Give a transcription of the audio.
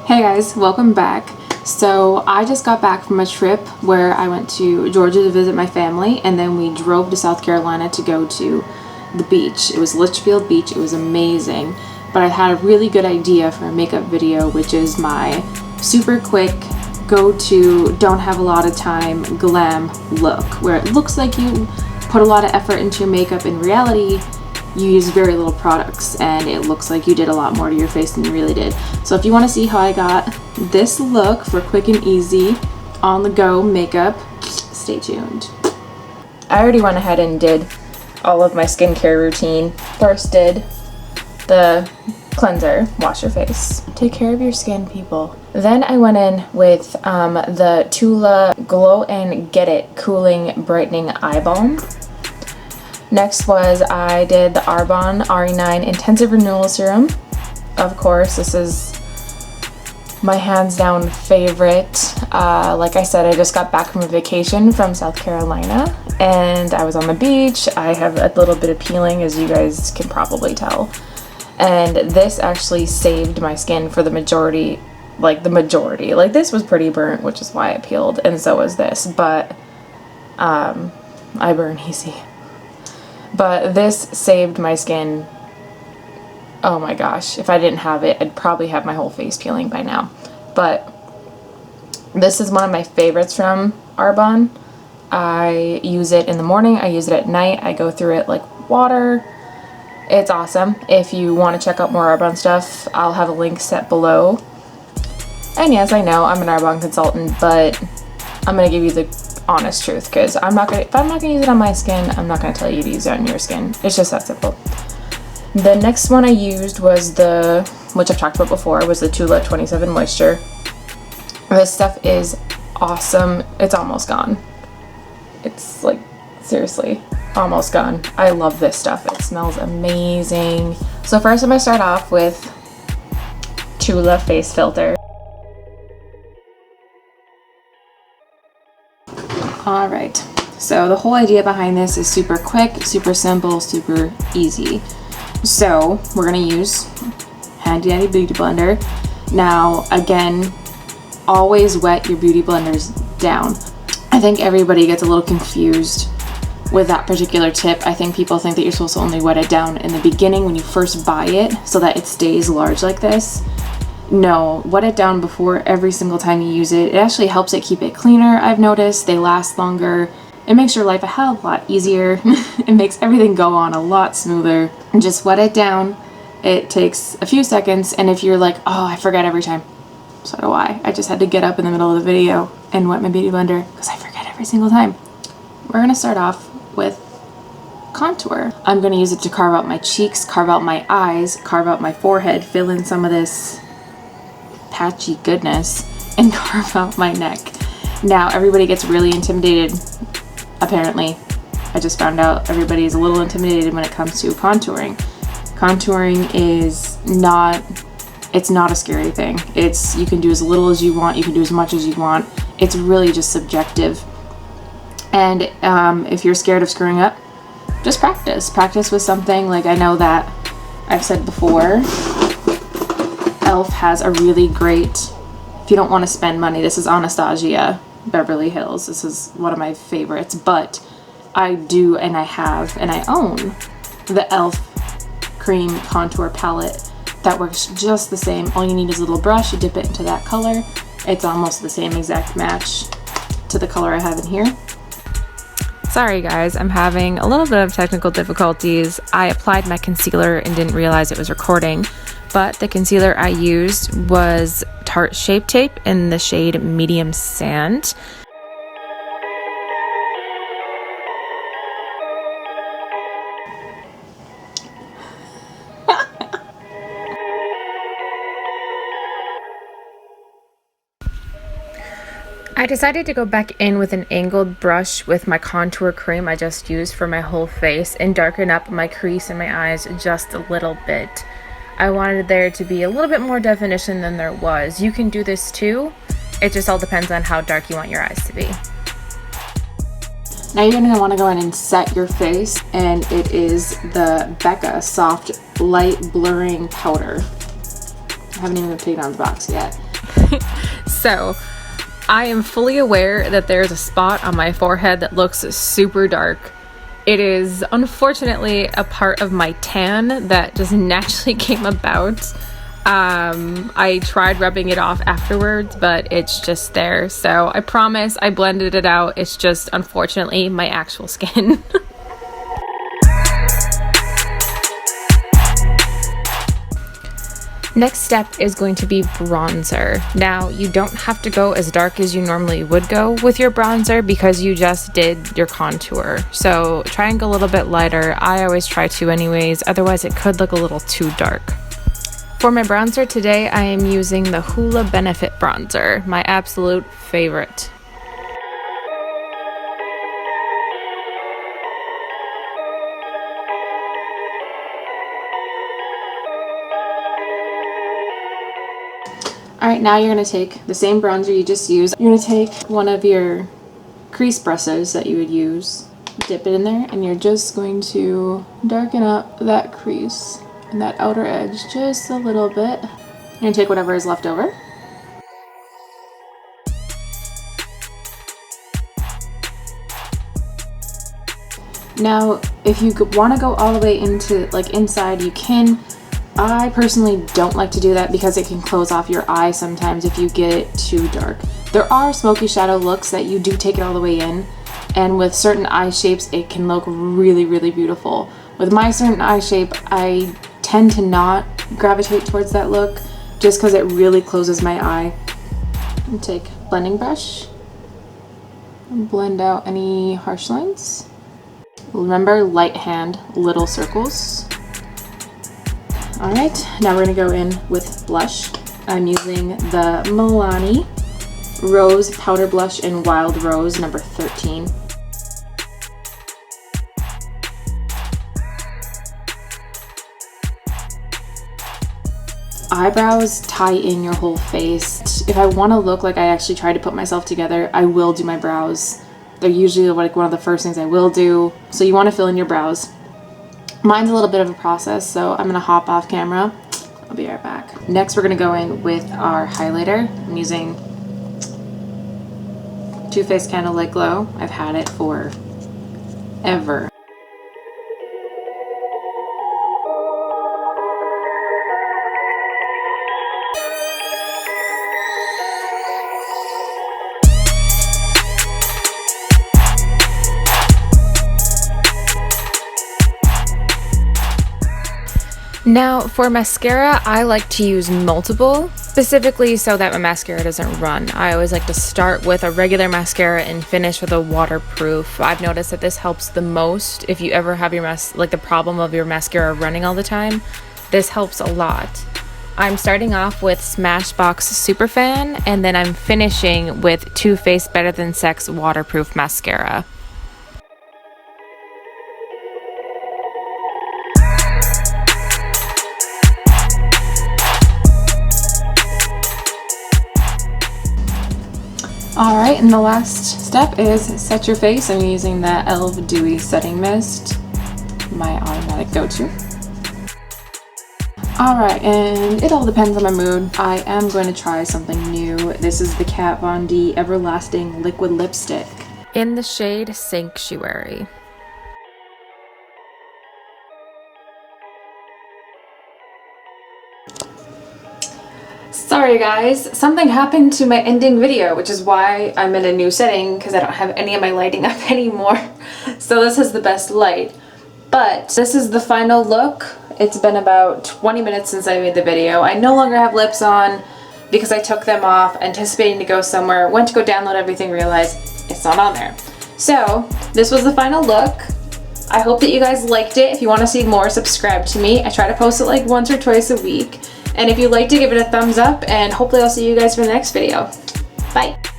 Hey guys, welcome back. So I just got back from a trip where I went to Georgia to visit my family, and then we drove to South Carolina to go to the beach. It was Litchfield Beach. It was amazing. But I had a really good idea for a makeup video, which is my super quick go-to, don't have a lot of time glam look, where it looks like you put a lot of effort into your makeup. In reality, you use very little products and it looks like you did a lot more to your face than you really did. So if you want to see how I got this look for quick and easy on the go makeup, stay tuned. I already went ahead and did all of my skincare routine. First did the cleanser, wash your face. Take care of your skin, people. Then I went in with the Tula Glow and Get It Cooling Brightening Eye Balm. Next was I did the Arbonne RE9 Intensive Renewal Serum. Of course, this is my hands down favorite. Like I said, I just got back from a vacation from South Carolina and I was on the beach. I have a little bit of peeling, as you guys can probably tell. And this actually saved my skin for the majority. Like this was pretty burnt, which is why I peeled, and so was this, but I burn easy. But this saved my skin. Oh my gosh, if I didn't have it, I'd probably have my whole face peeling by now. But this is one of my favorites from Arbonne. I use it in the morning, I use it at night, I go through it like water. It's awesome. If you want to check out more Arbonne stuff, I'll have a link set below. And yes, I know I'm an Arbonne consultant, but I'm going to give you the honest truth, because if I'm not gonna use it on my skin, I'm not gonna tell you to use it on your skin. It's just that simple. The next one I used was which I've talked about before, was the Tula 27 Moisture. This stuff is awesome. It's almost gone. It's like, seriously, almost gone. I love this stuff. It smells amazing. So first I'm gonna start off with Tula Face Filter. Alright, so the whole idea behind this is super quick, super simple, super easy. So we're going to use handy dandy beauty blender. Now again, always wet your beauty blenders down. I think everybody gets a little confused with that particular tip. I think people think that you're supposed to only wet it down in the beginning when you first buy it so that it stays large like this. No, wet it down before every single time you use it. It actually helps it keep it cleaner, I've noticed. They last longer. It makes your life a hell of a lot easier. It makes everything go on a lot smoother. And just wet it down. It takes a few seconds, and if you're like, oh, I forget every time. So do I. I just had to get up in the middle of the video and wet my beauty blender because I forget every single time. We're going to start off with contour. I'm going to use it to carve out my cheeks, carve out my eyes, carve out my forehead, fill in some of this patchy goodness, and carve out my neck. Now everybody gets really intimidated, apparently. I just found out everybody is a little intimidated when it comes to contouring. Contouring is not, it's not a scary thing. You can do as little as you want, you can do as much as you want. It's really just subjective. And if you're scared of screwing up, just practice. Practice with something. Like, I know that I've said before, e.l.f. has a really great, if you don't want to spend money, this is Anastasia Beverly Hills. This is one of my favorites, but I do, and I have, and I own the e.l.f. cream contour palette that works just the same. All you need is a little brush, you dip it into that color. It's almost the same exact match to the color I have in here. Sorry guys, I'm having a little bit of technical difficulties. I applied my concealer and didn't realize it was recording. But the concealer I used was Tarte Shape Tape in the shade Medium Sand. I decided to go back in with an angled brush with my contour cream I just used for my whole face and darken up my crease in my eyes just a little bit. I wanted there to be a little bit more definition than there was. You can do this too. It just all depends on how dark you want your eyes to be. Now you're going to want to go in and set your face, and it is the Becca Soft Light Blurring Powder. I haven't even taken out the box yet. So I am fully aware that there's a spot on my forehead that looks super dark. It is unfortunately a part of my tan that just naturally came about. I tried rubbing it off afterwards, but it's just there. So I promise I blended it out. It's just unfortunately my actual skin. Next step is going to be bronzer. Now, you don't have to go as dark as you normally would go with your bronzer because you just did your contour. So try and go a little bit lighter. I always try to anyways, otherwise it could look a little too dark. For my bronzer today, I am using the Hoola Benefit Bronzer, my absolute favorite. Alright, now you're going to take the same bronzer you just used. You're going to take one of your crease brushes that you would use, dip it in there, and you're just going to darken up that crease and that outer edge just a little bit. You're going to take whatever is left over. Now, if you want to go all the way into like inside, you can. I personally don't like to do that because it can close off your eye sometimes if you get it too dark. There are smoky shadow looks that you do take it all the way in, and with certain eye shapes it can look really, really beautiful. With my certain eye shape, I tend to not gravitate towards that look just because it really closes my eye. And take blending brush and blend out any harsh lines. Remember, light hand, little circles. Alright, now we're going to go in with blush. I'm using the Milani Rose Powder Blush in Wild Rose number 13. Eyebrows tie in your whole face. If I want to look like I actually try to put myself together, I will do my brows. They're usually like one of the first things I will do. So you want to fill in your brows. Mine's a little bit of a process, so I'm gonna hop off camera. I'll be right back. Next, we're gonna go in with our highlighter. I'm using Too Faced Candlelight Glow. I've had it for ever. Now for mascara, I like to use multiple, specifically so that my mascara doesn't run. I always like to start with a regular mascara and finish with a waterproof. I've noticed that this helps the most if you ever have your the problem of your mascara running all the time. This helps a lot. I'm starting off with Smashbox Superfan, and then I'm finishing with Too Faced Better Than Sex Waterproof Mascara. Alright, and the last step is set your face. I'm using the e.l.f. Dewy Setting Mist, my automatic go-to. Alright, and it all depends on my mood. I am going to try something new. This is the Kat Von D Everlasting Liquid Lipstick in the shade Sanctuary. Sorry guys, something happened to my ending video, which is why I'm in a new setting because I don't have any of my lighting up anymore. So this is the best light. But this is the final look. It's been about 20 minutes since I made the video. I no longer have lips on because I took them off anticipating to go somewhere, went to go download everything, realized it's not on there. So this was the final look. I hope that you guys liked it. If you want to see more, subscribe to me. I try to post it like once or twice a week. And if you liked it, give it a thumbs up, and hopefully I'll see you guys for the next video. Bye!